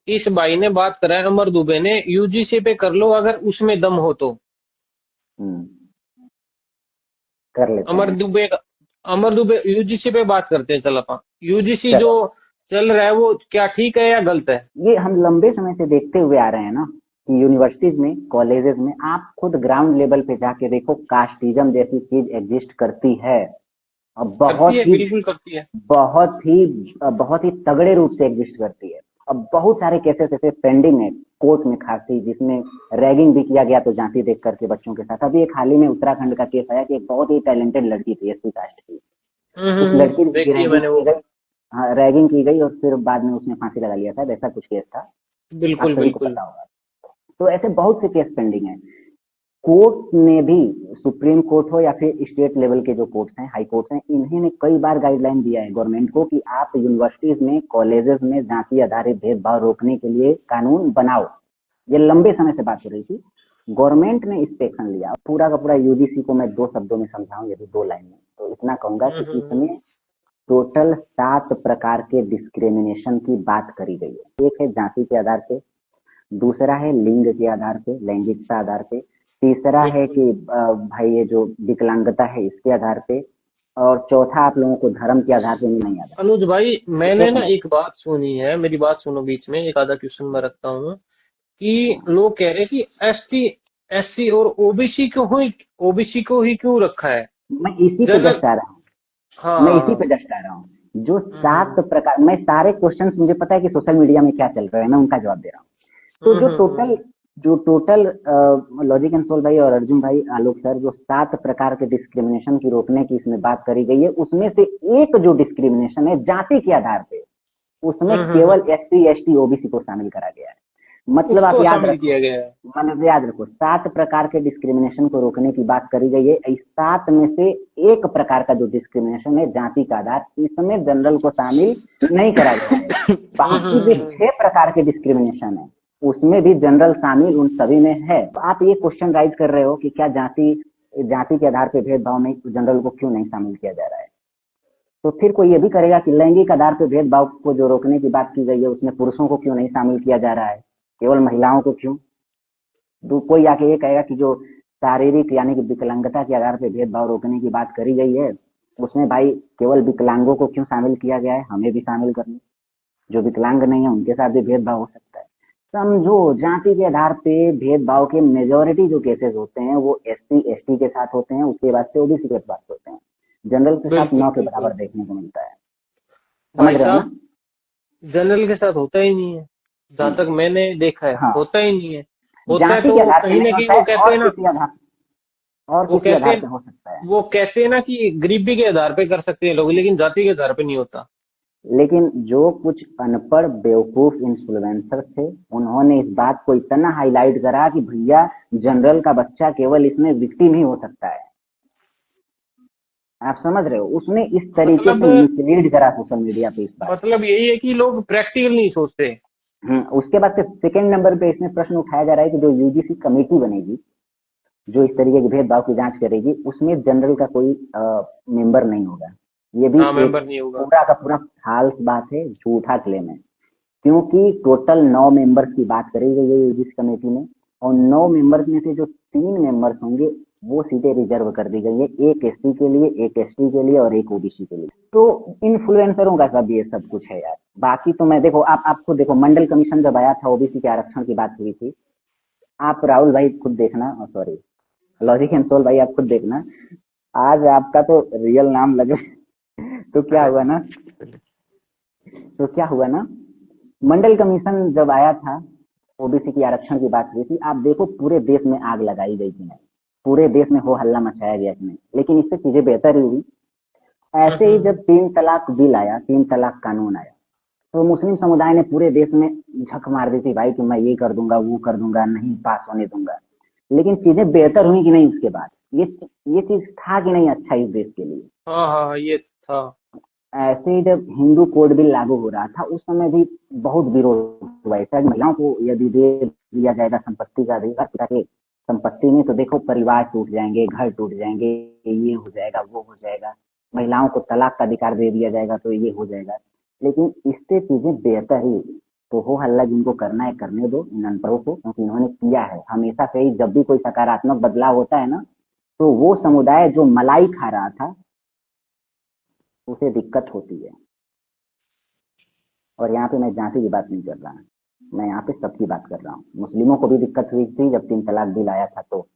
इस भाई ने बात करा है, अमर दुबे ने, यूजीसी पे कर लो अगर उसमें दम हो तो। हम्म, कर लेते अमर हैं। दुबे का, अमर दुबे यूजीसी पे बात करते हैं, चल अपन यूजीसी जो चलो, चल रहा है वो क्या ठीक है या गलत है? ये हम लंबे समय से देखते हुए आ रहे हैं ना कि यूनिवर्सिटीज में, कॉलेजेस में आप खुद ग्राउंड लेवल पे जाके देखो, कास्टिज्म जैसी चीज एग्जिस्ट करती है। और करती बहुत है, ही बिल्कुल करती है। बहुत ही तगड़े रूप से एग्जिस्ट करती है। अब बहुत सारे केसेस ऐसे पेंडिंग है कोर्ट में खासी, जिसमें रैगिंग भी किया गया तो जाति देख करके बच्चों के साथ। अभी एक हाल ही में उत्तराखंड का केस आया कि एक बहुत ही टैलेंटेड लड़की थी एससी कास्ट की, उस लड़की की देखिए रैगिंग मैंने की वो। गई। हाँ, रैगिंग की गई और फिर बाद में उसने फांसी लगा लिया था, ऐसा कुछ केस था, आप बिल्कुल सभी को बिल्कुल। पता होगा। तो ऐसे बहुत से केस पेंडिंग है। कोर्ट ने भी, सुप्रीम कोर्ट हो या फिर स्टेट लेवल के जो कोर्ट्स हैं, हाई कोर्ट्स हैं, इन्होंने कई बार गाइडलाइन दिया है गवर्नमेंट को कि आप यूनिवर्सिटीज में, कॉलेजेस में जाति आधारित भेदभाव रोकने के लिए कानून बनाओ। ये लंबे समय से बात हो रही थी, गवर्नमेंट ने इस पे एक्शन लिया। पूरा का पूरा यूजीसी को मैं दो शब्दों में समझाऊं, यदि दो लाइन में, तो इतना कहूंगा कि हम्म। इसमें टोटल 7 प्रकार के डिस्क्रिमिनेशन की बात करी गई है। एक है जाति के आधार पे, दूसरा है लिंग के आधार पे, लैंगिकता आधार पे, तीसरा है बिल्कुल। कि भाई ये जो विकलांगता है इसके आधार पे, और चौथा आप लोगों को धर्म के आधार पे नहीं आता। अनुज भाई, ठीक मैंने है ना ना? एक बात सुनी है, मेरी बात सुनो, बीच में एक आधा क्वेश्चन मैं रखता हूँ कि हाँ, लोग कह रहे हैं कि एसटी, एससी और ओबीसी को ही, ओबीसी को ही क्यों रखा है? मैं इसी पे जनरल। जस्ट आ रहा हूँ। हाँ मैं हाँ इसी हाँ। पे जस्ट आ रहा हूँ। जो हम्म 7 प्रकार, मैं सारे क्वेश्चंस, मुझे पता है कि सोशल मीडिया में क्या चल रहा है, मैं उनका जवाब दे रहा हूँ। तो हम्म। जो टोटल लॉजिक एंड सोल भाई और अर्जुन भाई, आलोक सर, जो 7 प्रकार के डिस्क्रिमिनेशन की रोकने की इसमें बात करी गई है, उसमें से एक जो डिस्क्रिमिनेशन है जाति के आधार पे, उसमें केवल हम्म। एससी एसटी ओबीसी को शामिल करा गया है। मतलब आप उसको याद शामिल रखो, किया गया है। मतलब याद रखो, 7 प्रकार के डिस्क्रिमिनेशन को रोकने की बात करी गई है। इस 7 में से एक प्रकार का जो डिस्क्रिमिनेशन है जाति का आधार, इसमें जनरल को शामिल नहीं करा गया है। बाकी भी हम्म। 6 प्रकार के डिस्क्रिमिनेशन है, उसमें भी जनरल शामिल उन सभी में है। तो आप ये क्वेश्चन राइज कर रहे हो कि क्या जाति जाति के आधार पर भेदभाव में जनरल को क्यों नहीं शामिल किया जा रहा है? तो फिर कोई ये भी करेगा कि लैंगिक आधार पर भेदभाव को जो रोकने की बात की गई है, उसमें पुरुषों को क्यों नहीं शामिल किया जा रहा है, केवल महिलाओं को क्यों? कोई आके ये कहेगा कि जो शारीरिक यानी कि विकलांगता के आधार पर भेदभाव रोकने की बात करी गई है, उसमें भाई केवल विकलांगों को क्यों शामिल किया गया है, हमें भी शामिल कर लो। जो विकलांग नहीं है उनके साथ भी भेदभाव हो सकता है। समझो, जाति के आधार पे भेदभाव के मेजोरिटी जो केसेस होते हैं वो एससी एसटी के साथ होते हैं, उसके बाद से ओबीसी के साथ होते हैं। जनरल के साथ बिल्कुल 9 के बिल्कुल। बराबर देखने को मिलता है। भाई समझ रहे हो ना? साहब, जनरल के साथ होता ही नहीं है, जहां तक मैंने देखा है हाँ, होता ही नहीं है। होता है जाति के तो आधार पे कहीं नहीं ना कहीं होता वो है, कहते और हैं ना, किसी आधार, और वो किसी कहते आधार हैं पे हो सकता है। वो कहते हैं ना कि गरीबी के आधार पे कर सकते हैं लोग, लेकिन जाति के आधार पे नहीं होता। लेकिन जो कुछ अनपढ़ बेवकूफ इन्फ्लुएंसर थे, उन्होंने इस बात को इतना हाईलाइट करा कि भैया जनरल का बच्चा केवल इसमें विक्टिम ही हो सकता है। आप समझ रहे हो? उसने इस तरीके मतलब से मिसलीड करा सोशल मीडिया पे इस बात को। मतलब यही है कि लोग प्रैक्टिकल नहीं सोचते। उसके बाद से सेकंड नंबर पे इसमें प्रश्न उठाया जा रहा है कि जो यूजीसी कमेटी बनेगी, जो इस तरीके के भेदभाव की जांच करेगी, उसमें जनरल का कोई मेंबर नहीं होगा। ये भी हाँ, एक मेंबर नहीं होगा। पूरा का पूरा फाल्स बात है, झूठा क्लेम है। क्योंकि टोटल 9 मेंबर्स की बात करी गई है जिस कमेटी में, और 9 मेंबर्स में से जो 3 मेंबर्स होंगे वो सीटें रिजर्व कर दी गई है, एक एससी के लिए, एक एसटी के लिए और एक ओबीसी के लिए। तो इन्फ्लुएंसरों का सब ये सब कुछ है यार। बाकी तो मैं देखो, आप खुद देखो, मंडल कमीशन जब आया था, ओबीसी के आरक्षण की बात हुई थी, आप राहुल भाई खुद देखना, सॉरी लॉजिक एंड सोल भाई आप खुद देखना, आज आपका तो रियल नाम लगे। तो क्या अरे हुआ ना, बिल्कुल। तो क्या हुआ ना, मंडल कमीशन जब आया था, ओबीसी की आरक्षण की बात हुई थी, आप देखो पूरे देश में आग लगाई गई थी नहीं, पूरे देश में हो हल्ला मचाया गया कि नहीं, लेकिन इससे चीजें बेहतर ही हुई। ऐसे ही हम्म। जब 3 तलाक बिल आया, 3 तलाक कानून आया, तो मुस्लिम समुदाय ने पूरे देश में झक मार दी थी भाई कि मैं ये कर दूंगा, वो कर दूंगा, नहीं पास होने दूंगा। लेकिन चीजें बेहतर हुई कि नहीं उसके बाद? ये चीज था कि नहीं अच्छा इस देश के लिए? हाँ हाँ हाँ, ये था। ऐसे ही जब हिंदू कोड बिल लागू हो रहा था, उस समय भी बहुत विरोध हुआ। ऐसा महिलाओं को यदि दे दिया जाएगा संपत्ति का अधिकार, पिता के संपत्ति में, तो देखो परिवार टूट जाएंगे, घर टूट जाएंगे, ये हो जाएगा, वो हो जाएगा। महिलाओं को तलाक का अधिकार दे दिया जाएगा तो ये हो जाएगा। लेकिन इससे चीजें बेहतर ही हुई। तो हो हल्ला जिनको करना है करने दो इन अनपढ़ों को, क्योंकि इन्होंने किया है हमेशा से ही। जब भी कोई सकारात्मक बदलाव होता है ना, तो वो समुदाय जो मलाई खा रहा था उसे दिक्कत होती है। और यहाँ पे मैं जाति की बात नहीं कर रहा, मैं यहाँ पे सबकी बात कर रहा हूँ। मुस्लिमों को भी दिक्कत हुई थी जब 3 तलाक बिल आया था, तो